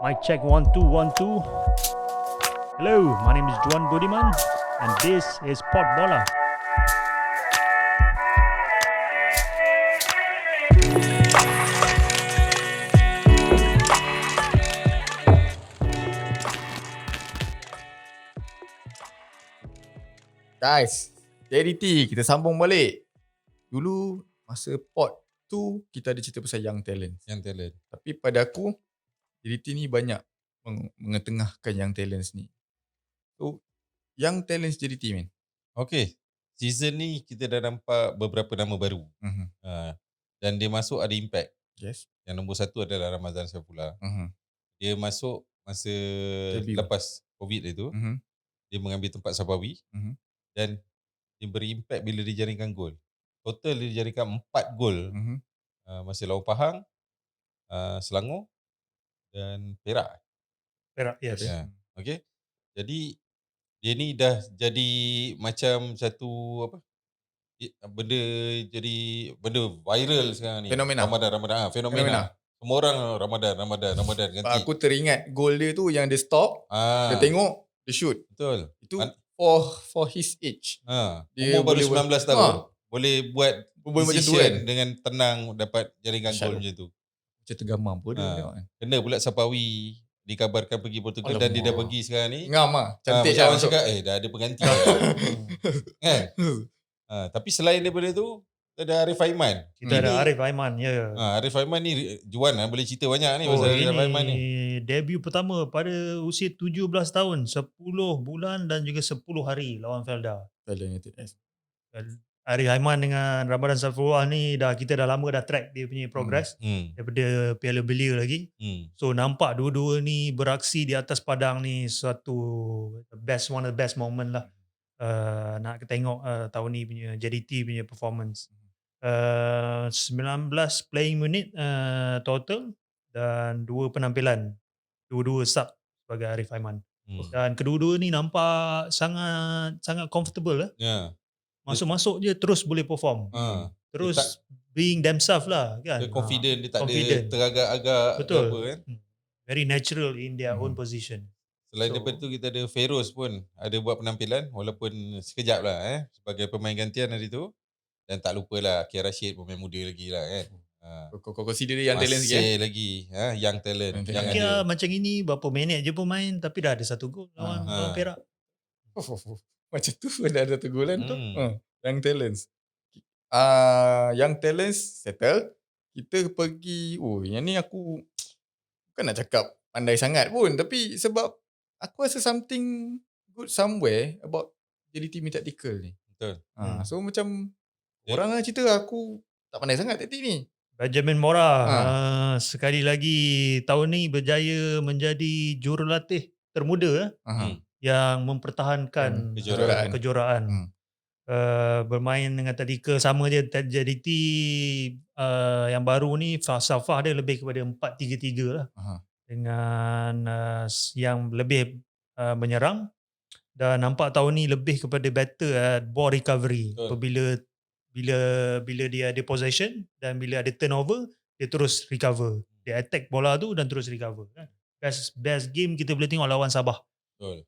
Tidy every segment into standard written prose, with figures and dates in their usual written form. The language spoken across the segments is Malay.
Mic check 1 2 1 2. Hello, my name is Juan Budiman and this is Pot Bola. Guys, JDT kita sambung balik. Dulu masa pot tu kita ada cerita pasal young talent. Yang talent. Tapi pada aku JDT ni banyak mengetengahkan young talents ni. So young talents JDT man. Okay. Season ni kita dah nampak beberapa nama baru. Dan dia masuk ada impact. Yes. Yang nombor satu adalah Ramazan Syafullah. Dia masuk masa Debut. lepas COVID itu. Dia mengambil tempat Sabawi. Dan dia berimpact bila dia jaringkan gol. Total dia jaringkan 4 gol. Masa lawan Pahang, Selangor dan Perak. Perak, yes. Okay. Jadi dia ni dah jadi macam satu benda viral sekarang ni. Fenomena. Ramadan. Fenomena. Semua orang Ramadan ganti. Aku teringat gol dia tu yang dia stop, dia tengok, dia shoot. Betul. Itu for his age. Dia umur baru 19 tahun. Boleh buat macam tu decision dengan tenang dapat jaringkan gol macam tu. Macam tergamam pun dia tengok kan. Kena pula Sapawi dikabarkan pergi Portugal. Alamak. Dan dia dah pergi sekarang ni. Ngam lah. Cantik lah. Macam cakap, dah ada pengganti lah. Kan? Tapi selain daripada tu, kita ada Arif Aiman. Kita ada Arif Aiman, ya. Arif Aiman ni, Juan boleh cerita banyak ni pasal Arif Aiman ni. Debut pertama pada usia 17 tahun, 10 bulan dan juga 10 hari lawan Felda. Arif Aiman dengan Ramadan Syafullah ni kita dah lama dah track dia punya progress daripada Piala Belia lagi. So nampak dua-dua ni beraksi di atas padang ni suatu one of the best moment lah. Nak tengok tahun ni punya JDT punya performance. 19 playing minute total dan 2 penampilan. Dua-dua sub sebagai Arif Aiman. Dan kedua-dua ni nampak sangat comfortable lah. Masuk-masuk je terus boleh perform. Terus being themselves lah kan. Dia confident, dia tak ada teragak-agak. Betul. Apa, kan? Very natural in their own position. Selain daripada tu kita ada Feroz pun ada buat penampilan walaupun sekejap lah sebagai pemain gantian hari tu. Dan tak lupalah Kia Rashid pemain muda lagi lah kan. Kau consider dia young talent sikit. Masih lagi young talent. Kia macam ini berapa minit je pun main tapi dah ada satu gol lawan Perak. Macam tu dah ada 1 gol kan tu. Young talents. Young talents settle. Kita pergi, yang ni aku bukan nak cakap pandai sangat pun, tapi sebab aku rasa something good somewhere about JDT Team Tactical ni. Betul. So macam orang lah cerita aku tak pandai sangat taktik ni. Benjamin Mora sekali lagi tahun ni berjaya menjadi jurulatih termuda yang mempertahankan kejuaraan. Bermain dengan tactical sama je JDT yang baru ni falsafah dia lebih kepada 4-3-3 lah. Dengan yang lebih menyerang dan nampak tahun ni lebih kepada better ball recovery. Bila dia ada possession dan bila ada turnover dia terus recover. Dia attack bola tu dan terus recover. Best game kita boleh tengok lawan Sabah.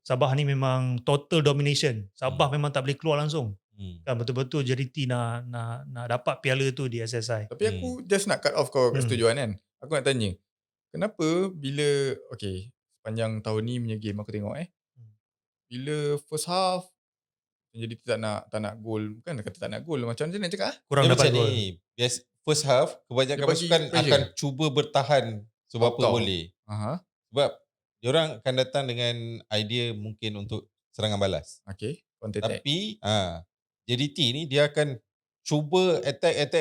Sabah ni memang total domination. Sabah memang tak boleh keluar langsung. Kan betul-betul JDT nak dapat piala tu di SSI. Tapi aku just nak cut off kau kat setujuan kan. Aku nak tanya, kenapa bila sepanjang tahun ni punya game aku tengok bila first half JDT tak nak gol, bukan kata tak nak gol, macam mana nak cakap kurang dapat gol. Yes, first half kebanyakan pasukan akan cuba bertahan seberapa boleh. Sebab diorang akan datang dengan idea mungkin untuk serangan balas. Counter attack. Tapi JDT ni dia akan cuba attack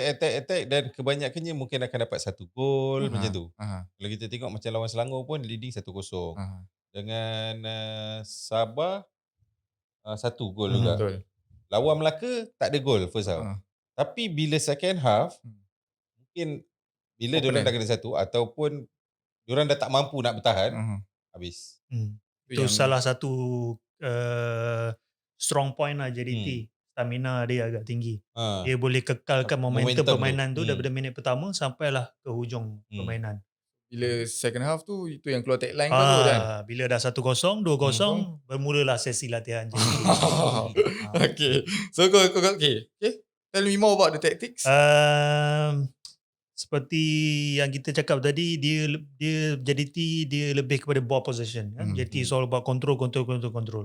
dan kebanyakannya mungkin akan dapat 1 gol macam tu. Kalau kita tengok macam lawan Selangor pun leading 1-0. Dengan Sabah 1 gol juga. Betul. Lawan Melaka tak ada gol first half. Tapi bila second half mungkin bila diorang dah kena 1 ataupun diorang dah tak mampu nak bertahan, habis. Itu salah satu strong point lah JDT. stamina dia agak tinggi. Ha. Dia boleh kekalkan momentum Momentum tu. permainan tu daripada minit pertama sampailah ke hujung permainan. Bila second half tu, itu yang keluar tagline baru kan? Bila dah 1-0, 2-0, bermulalah sesi latihan JDT. Okay. So kau okay. Tell me more about the tactics. Seperti yang kita cakap tadi, dia JDT dia lebih kepada ball possession kan. JDT is all about control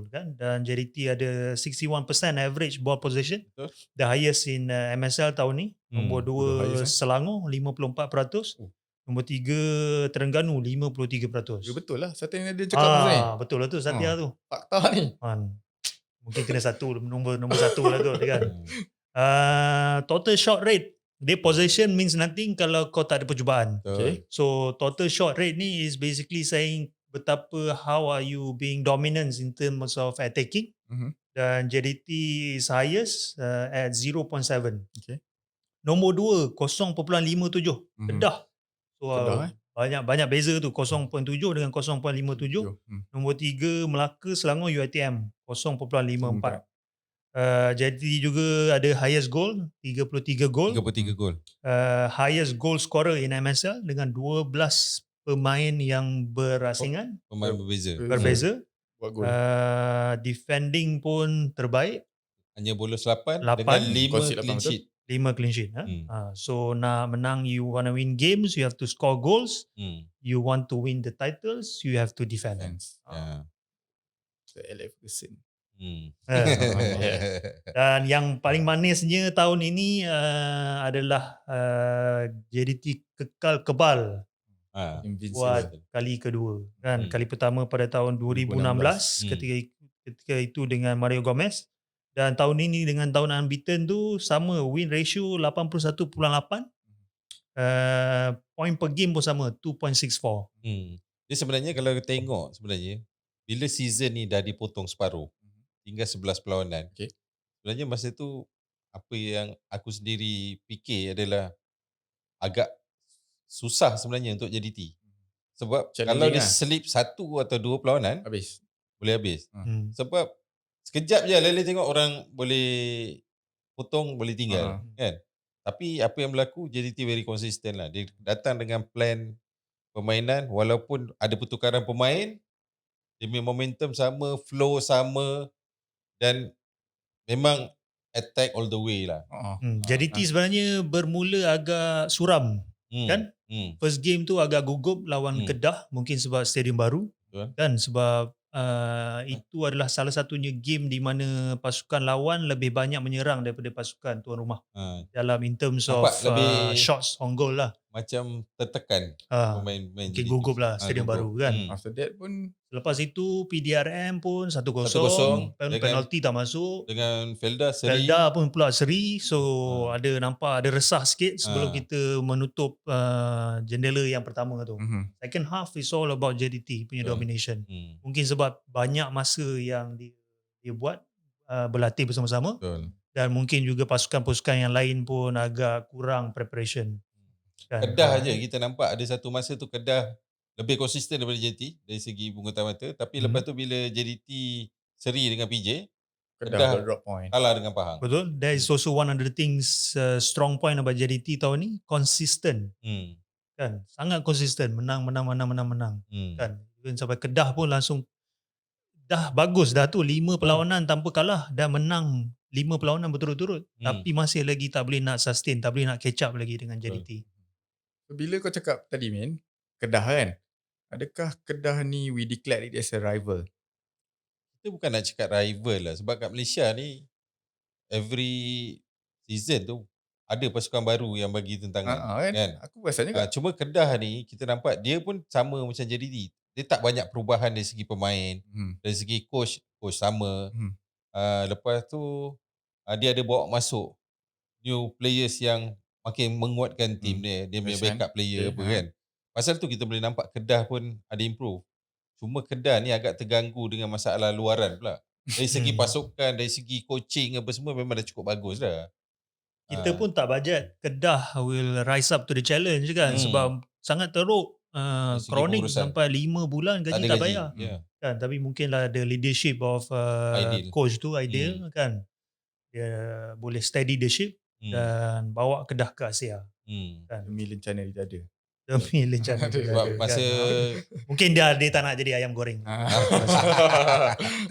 kan. Dan JDT ada 61% average ball possession. Betul. The highest in MSL tahun ni. Nombor 2 highest, Selangor 54%. Nombor 3 Terengganu 53%. Ya betul lah. Satya yang dia cakap pasal ni. Betul lah tu Satya tu. Fakta ni. Mungkin kena nombor 1 lah tu kan. Total shot rate, dia possession means nothing kalau kau tak ada percubaan. Okay. So total shot rate ni is basically saying betapa how are you being dominant in terms of attacking. Dan JDT is highest at 0.7. Okay. Nombor 2 0.57. Kedah. So banyak beza tu, 0.7 dengan 0.57. Nombor 3 Melaka Selangor UiTM 0.54. Jadi juga ada highest goal 33 gol. Highest goal scorer in MSL dengan 12 pemain yang berasingan. Pemain berbeza. Defending pun terbaik. Hanya bolos 8 dengan 5 clean sheet. 5 clean sheet. So nak menang, you want to win games, you have to score goals. You want to win the titles, you have to defend. So LF Ferguson. Dan yang paling manisnya tahun ini adalah JDT kebal buat kali kedua kan. Kali pertama pada tahun 2016 ketika itu dengan Mario Gomez, dan tahun ini dengan tahun unbeaten tu sama, win ratio 81.8, point per game pun sama 2.64. Dia sebenarnya kalau kita tengok sebenarnya bila season ni dah dipotong separuh, tinggal 11 perlawanan. Sebenarnya masa tu apa yang aku sendiri fikir adalah agak susah sebenarnya untuk JDT. Sebab kalau dia slip 1 atau 2 perlawanan boleh habis. Sebab sekejap je Lele tengok orang boleh potong, boleh tinggal kan. Tapi apa yang berlaku, JDT very consistent lah. Dia datang dengan plan permainan, walaupun ada pertukaran pemain, dia punya momentum sama, flow sama, dan memang attack all the way lah. JDT sebenarnya bermula agak suram kan. First game tu agak gugup lawan Kedah, mungkin sebab stadium baru kan, sebab itu adalah salah satunya game di mana pasukan lawan lebih banyak menyerang daripada pasukan tuan rumah dalam in terms of shots on goal lah. Macam tertekan pemain mungkin gugup lah stadium baru kan. After that pun Lepas itu PDRM pun 1-0, penalti tak masuk. Dengan Felda seri. Felda pun pula seri. So ada nampak ada resah sikit sebelum kita menutup jendela yang pertama tu. Second half is all about JDT punya domination. Mungkin sebab banyak masa yang dia buat berlatih bersama-sama. Dan mungkin juga pasukan-pasukan yang lain pun agak kurang preparation. Kedah aja kita nampak ada satu masa tu Kedah lebih konsisten daripada JDT dari segi bungutan mata, tapi lepas tu bila JDT seri dengan PJ, Kedah drop point, kalah dengan Pahang. Betul. That is also one of the things strong point about JDT tahun ni, consistent. Kan, sangat konsisten, menang kan. Sampai Kedah pun langsung dah bagus dah tu, 5 perlawanan tanpa kalah, dah menang 5 perlawanan berturut-turut, tapi masih lagi tak boleh nak sustain, tak boleh nak catch up lagi dengan JDT. Bila kau cakap tadi Kedah kan, adakah Kedah ni we declare it as a rival? Kita bukan nak cakap rival lah, sebab kat Malaysia ni every season tu ada pasukan baru yang bagi tentangan kan? Aku rasa juga. Cuma Kedah ni kita nampak dia pun sama macam JDT. Dia tak banyak perubahan dari segi pemain, dari segi coach sama. Lepas tu dia ada bawa masuk new players yang makin menguatkan tim dia punya backup player kan. Pasal tu kita boleh nampak Kedah pun ada improve. Cuma Kedah ni agak terganggu dengan masalah luaran pula. Dari segi pasukan, dari segi coaching apa semua memang dah cukup bagus dah. Kita pun tak bajet Kedah will rise up to the challenge kan, sebab sangat teruk. Kronik sampai 5 bulan gaji tak bayar. Kan, tapi mungkinlah the leadership of coach tu ideal kan. dia boleh steady the ship dan bawa Kedah ke Asia kan. Demi lencana dia ada. Demi lencana dia Sebab ada, masa kan. Mungkin dia tak nak jadi ayam goreng.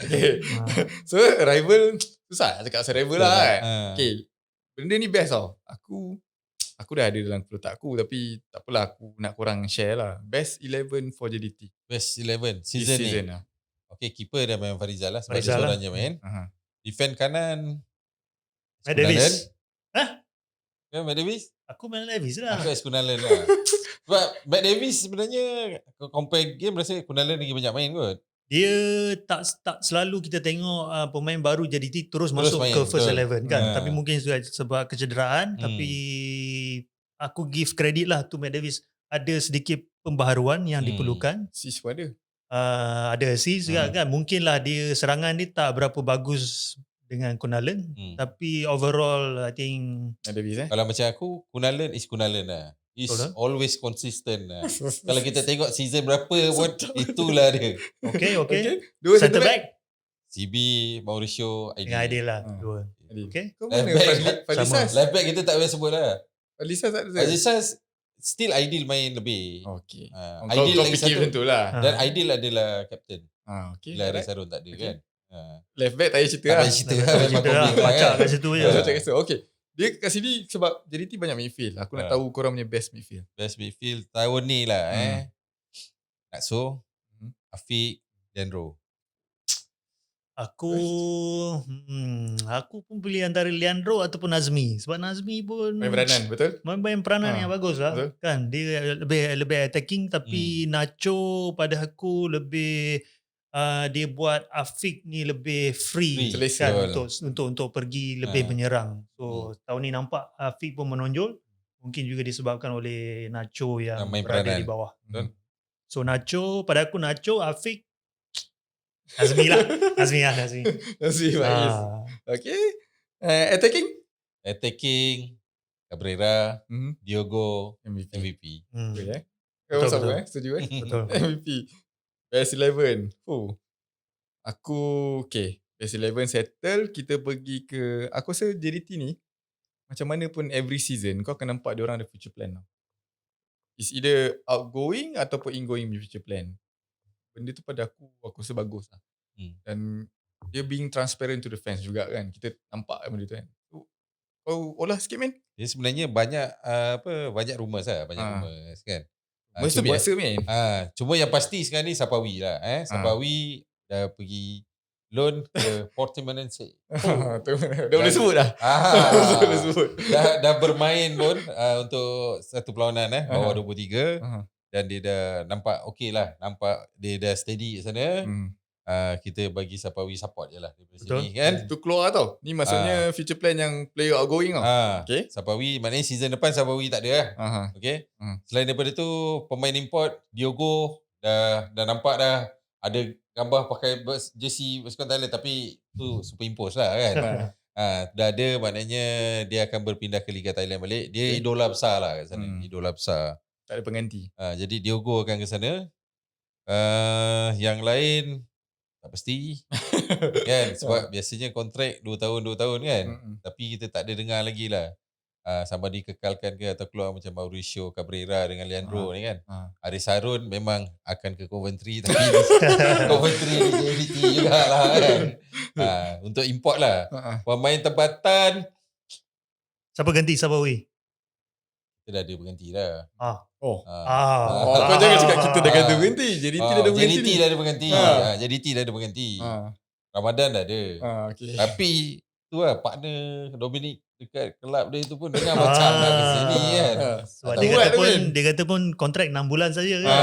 Okay. So rival susah nak cakap pasal rival lah kan. Okay. Benda ni best tau. Aku dah ada dalam kepala otak aku, tapi tak apalah, aku nak korang share lah. Best 11 for JDT. Best 11 This season ni. lah. Okay, keeper dah main Farizal lah sebab dia Farizal seorang lah. je main. Defend kanan Matt Davis. Kan Matt Davis? Aku Matt Davis lah. Aku Kunalan lah. Sebab Matt Davis sebenarnya compare game rasa Kunalan lagi banyak main kot. Dia tak selalu kita tengok pemain baru JDT terus masuk main, ke first betul. 11 kan. Tapi mungkin sebab kecederaan, tapi aku give credit lah to Matt Davis. Ada sedikit pembaharuan yang diperlukan. Sis pun ada. Ada assist juga kan. Mungkinlah dia serangan dia tak berapa bagus dengan Kunalan, tapi overall I think Ada bis Kalau macam aku, Kunalan is Kunalan lah. Is always consistent lah. Kalau kita tengok season berapa pun itulah dia. Okay. Dua Center back CB, Mauricio, dengan Aidil. Aidil lah. Dua. Okay. Kau mana Falisas? Left back kita tak payah sebut lah. Falisas tak ada. Falisas still Aidil main lebih. Okay. Aidil Kau lagi fikir satu. macam tu lah. Dan Aidil adalah captain. Okay. Bila Haris Harun tak ada kan. Left back tak payah cerita Tak lah. payah cerita Tak lah. cerita lah. Pacak kat situ je. Okay. Dia kat sini sebab JDT banyak midfield. Aku nak tahu korang punya best midfield. Best midfield tahun ni lah Nakso, Afiq, Leandro. Aku pun pilih antara Leandro ataupun Nazmi. Sebab Nazmi pun Main peranan, betul? main peranan yang bagus lah. Betul. Kan dia lebih attacking, tapi Nacho pada aku lebih dia buat Afiq ni lebih free Selesa kan untuk pergi lebih menyerang. So tahun ni nampak Afiq pun menonjol. Mungkin juga disebabkan oleh Nacho yang berada di bawah. So Nacho, pada aku Nacho, Afiq, Nazmi lah. Nazmi. Faiz. Okay. Attacking, Cabrera, Diogo, MVP. Okay. Kau sama setuju Betul. MVP. Best 11. Aku okay. Best 11 settle. Kita pergi ke, aku rasa JDT ni macam mana pun every season kau akan nampak diorang ada future plan tau. It's either outgoing ataupun ingoing future plan. Benda tu pada aku rasa bagus lah. Dan dia being transparent to the fans juga kan. Kita nampak benda tu kan. Kau olah sikit man. Dia sebenarnya banyak banyak rumours lah, rumours kan. Masa biasa man. Cuma yang pasti sekarang ni Sapawi lah. Sapawi dah pergi loan ke Portimonense. Dah boleh sebut dah. Boleh sebut. Dah bermain pun untuk satu perlawanan bawah 23 dan dia dah nampak okey lah. Nampak dia dah steady kat sana. Kita bagi Sapawi support je lah daripada sini kan. Itu keluar tau. Ni maksudnya future plan yang player outgoing tau. Okay. Sapawi maknanya season depan Sapawi tak ada lah. Okay. Selain daripada tu pemain import Diogo dah nampak dah ada gambar pakai jersey pasukan Thailand tapi tu superimpose lah kan. Dah ada maknanya dia akan berpindah ke Liga Thailand balik. Dia idola besar lah kat sana. Idola besar. Tak ada pengganti. Jadi Diogo akan ke sana. Yang lain tak pasti kan sebab biasanya kontrak 2 tahun kan. Tapi kita tak ada dengar lagi lah sama dikekalkan ke atau keluar macam Mauricio Cabrera dengan Leandro ni kan. Haris Harun memang akan ke Coventry tapi Coventry di JDT jugalah kan. Untuk import lah. Pemain tempatan Siapa ganti Sabawi? kita dah ada berganti dah. Kau jangan cakap kita dah ganti berganti. JDT dah ada berganti. JDT dah ada berganti. JDT dah ada berganti. Ramadan dah ada. Okay. Tapi tu lah partner Dominic dekat kelab dia tu pun dengar macam nak ke sini kan. Sebab dia kata pun kontrak 6 bulan saja kan.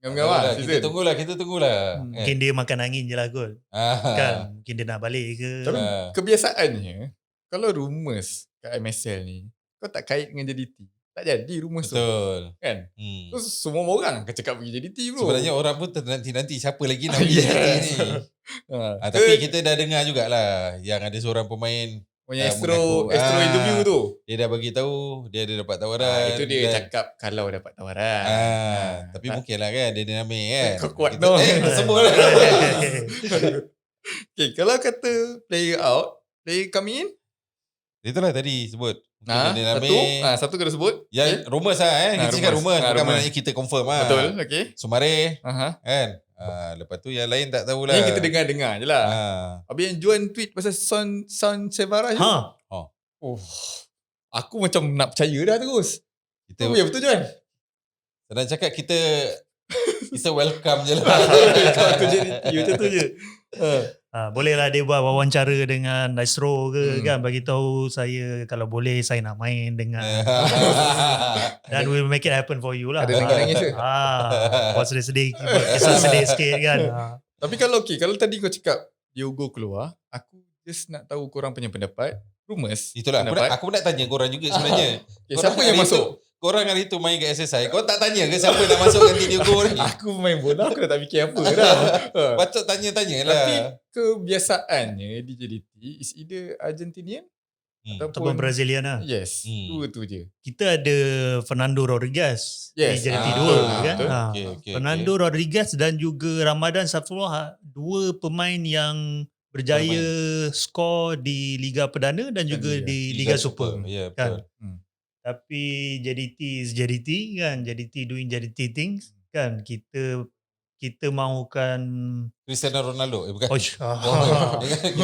Ngam-ngam lah. Kita tunggulah. Mungkin dia makan angin je lah kot. Kan mungkin dia nak balik ke. Tapi kebiasaannya kalau rumours kat MSL ni kau tak kait dengan JDT, tak jadi rumours tu. Betul. Kan? Terus semua orang akan cakap pergi JDT bro. Sebenarnya orang pun ternanti-nanti siapa lagi nak pergi JDT ni. Tapi kita dah dengar jugalah yang ada seorang pemain Astro interview tu. Dia dah bagi tahu dia ada dapat tawaran. Itu dia cakap kalau dapat tawaran. Tapi mungkin lah kan dia dinamik kan. Kau kuat no. Semua lah. Okay, kalau kata player out, Player coming in? Itulah tadi sebut. Satu kena sebut. Yang rumors lah kita cakap rumors. Bukan maknanya kita confirm lah. Betul, okay. Sumare kan. Lepas tu yang lain tak tahulah. Yang kita dengar-dengar je lah. Habis yang Juan tweet pasal Son Sevara tu. Oh, aku macam nak percaya dah terus. Ya betul Juan. Senang cakap kita welcome je lah. Aku jadi macam tu je. Bolehlah dia buat wawancara dengan Astro ke kan, bagi tahu saya kalau boleh saya nak main dengan dan we'll make it happen for you lah. Ada nangis-nangis ke? Buat sedih-sedih, buat kisah sedih sikit kan. Tapi kalau tadi kau cakap Diogo keluar, aku just nak tahu korang punya pendapat. Rumors. Itulah aku nak tanya korang juga sebenarnya. Siapa yang masuk? Korang hari tu main kat SSI, kau tak tanya ke siapa nak masuk ganti Diogo ni? Aku main bola, aku dah tak fikir apa dah. Patut tanya-tanya lah. Tapi kebiasaannya di JDT is either Argentinian ataupun Brazilian lah. Yes, dua tu je. Kita ada Fernando Rodriguez di JDT 2 kan. Fernando Rodriguez dan juga Ramadan Safrullah, dua pemain yang berjaya skor di Liga Perdana dan juga di Liga Super. Ya, kan. betul. Tapi JDT is JDT kan, JDT doing JDT things kan. Kita mahukan Cristiano Ronaldo bukan.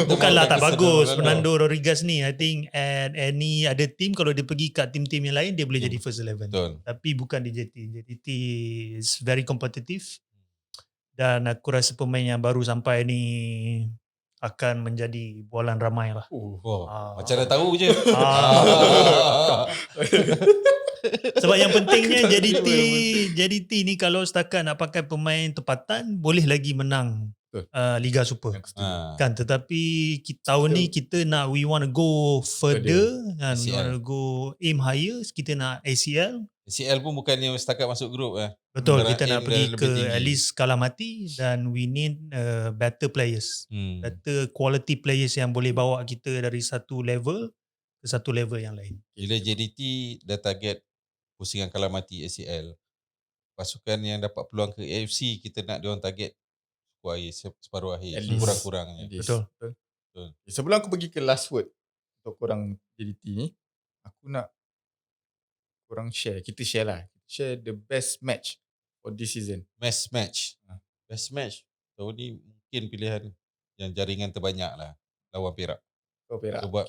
Bukanlah tak bagus Fernando Rodriguez ni. I think at any other team, kalau dia pergi kat tim-tim yang lain dia boleh jadi first 11. Betul. Tapi bukan di JDT. JDT is very competitive. Dan aku rasa pemain yang baru sampai ni akan menjadi bualan ramai lah. Macam dah tahu je. Sebab yang pentingnya JDT ni kalau setakat nak pakai pemain tempatan boleh lagi menang Liga Super. Kan, tetapi tahun ni kita nak, we want to go further kan, we want to go aim higher, kita nak ACL pun bukannya setakat masuk grup betul, kita nak pergi ke tinggi. At least kalah mati, dan we need better players, better quality players yang boleh bawa kita dari satu level ke satu level yang lain. Bila JDT dah target pusingan kalah mati ACL, pasukan yang dapat peluang ke AFC kita nak diorang target separuh akhir kurang-kurangnya. Betul. Sebelum aku pergi ke last word untuk korang JDT ni, aku nak korang share the best match for this season. Best match tahun ni mungkin pilihan yang jaringan terbanyak lah, lawan Perak. Sebab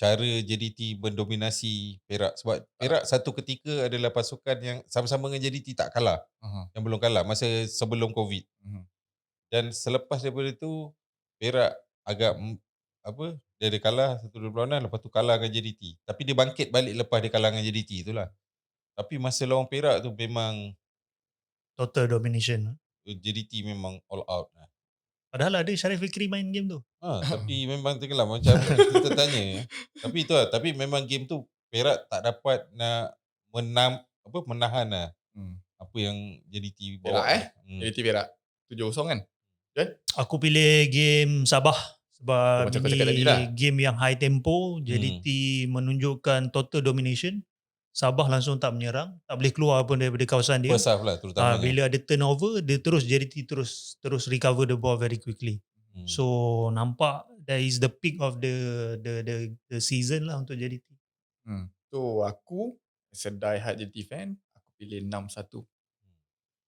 cara JDT mendominasi Perak. Sebab Perak satu ketika adalah pasukan yang sama-sama dengan JDT tak kalah, yang belum kalah masa sebelum COVID. Dan selepas daripada tu Perak agak dia ada kalah 1-2 lawanan, lepas tu kalah dengan JDT. Tapi dia bangkit balik lepas dia kalah dengan JDT itulah. Tapi masa lawan Perak tu memang total domination. JDT memang all out lah. Padahal ada Syarif Fikri main game tu. Tapi memang tenggelam macam kita tanya. Tapi itu lah. Tapi memang game tu Perak tak dapat nak menahan lah apa yang JDT bawa. JDT Perak 7-0 kan? Aku pilih game Sabah sebab ini game yang high tempo. JDT menunjukkan total domination. Sabah langsung tak menyerang, tak boleh keluar pun daripada kawasan dia. First half lah terutamanya. Bila ada turnover, JDT terus recover the ball very quickly. So nampak that is the peak of the season lah untuk JDT. So aku as a die hard JDT fan, aku pilih 6-1.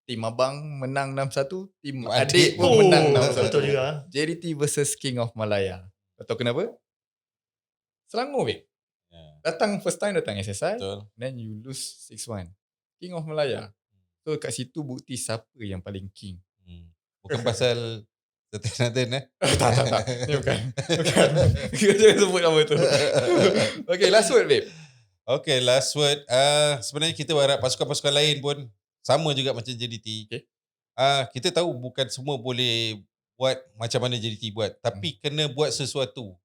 Tim abang menang 6-1, tim adik pun menang 6-1. Betul juga. JDT versus King of Malaya. Tahu kenapa? Selangor weh. Datang first time datang SSI, then you lose 6-1. King of Malaya. So kat situ bukti siapa yang paling king. Bukan pasal Nathan Tak. Ni bukan. Kita jangan sebut nama tu. Okay, last word babe. Okay, last word. Sebenarnya kita berharap pasukan-pasukan lain pun sama juga macam JDT. Kita tahu bukan semua boleh buat macam mana JDT buat, tapi kena buat sesuatu.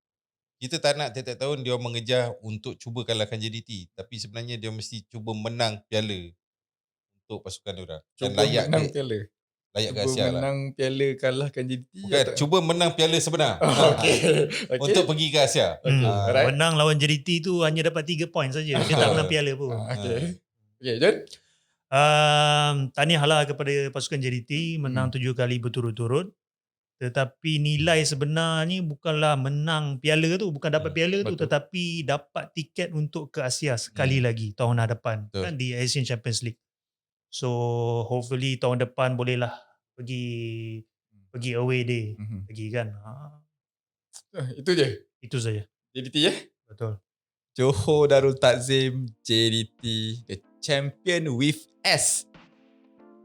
Kita tak nak tiap-tiap tahun dia mengejar untuk cuba kalahkan JDT, tapi sebenarnya dia mesti cuba menang piala untuk pasukan diorang. Dan layak menang piala. Layak ke Asia lah. Menang piala kalahkan JDT. Bukan, cuba menang piala sebenar. Okay. Untuk pergi ke Asia. Menang lawan JDT tu hanya dapat 3 poin saja. Dia tak menang piala pun. Okay, John? Tahniah lah kepada pasukan JDT menang 7 kali berturut-turut. Tetapi nilai sebenarnya bukanlah menang piala tu, bukan dapat piala tu, betul. tetapi dapat tiket untuk ke Asia sekali lagi tahun hadapan Betul. kan di Asian Champions League. So hopefully tahun depan bolehlah pergi away day lagi kan. Itu je. Itu saja. JDT ya. Betul. Johor Darul Takzim JDT, the champion with S.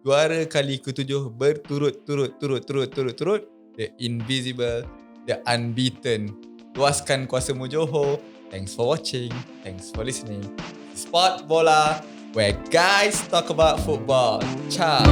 Juara kali ke-7 berturut-turut. The invisible, the unbeaten. Luaskan kuasamu Johor. Thanks for watching. Thanks for listening. Sport Bola, where guys talk about football. Ciao.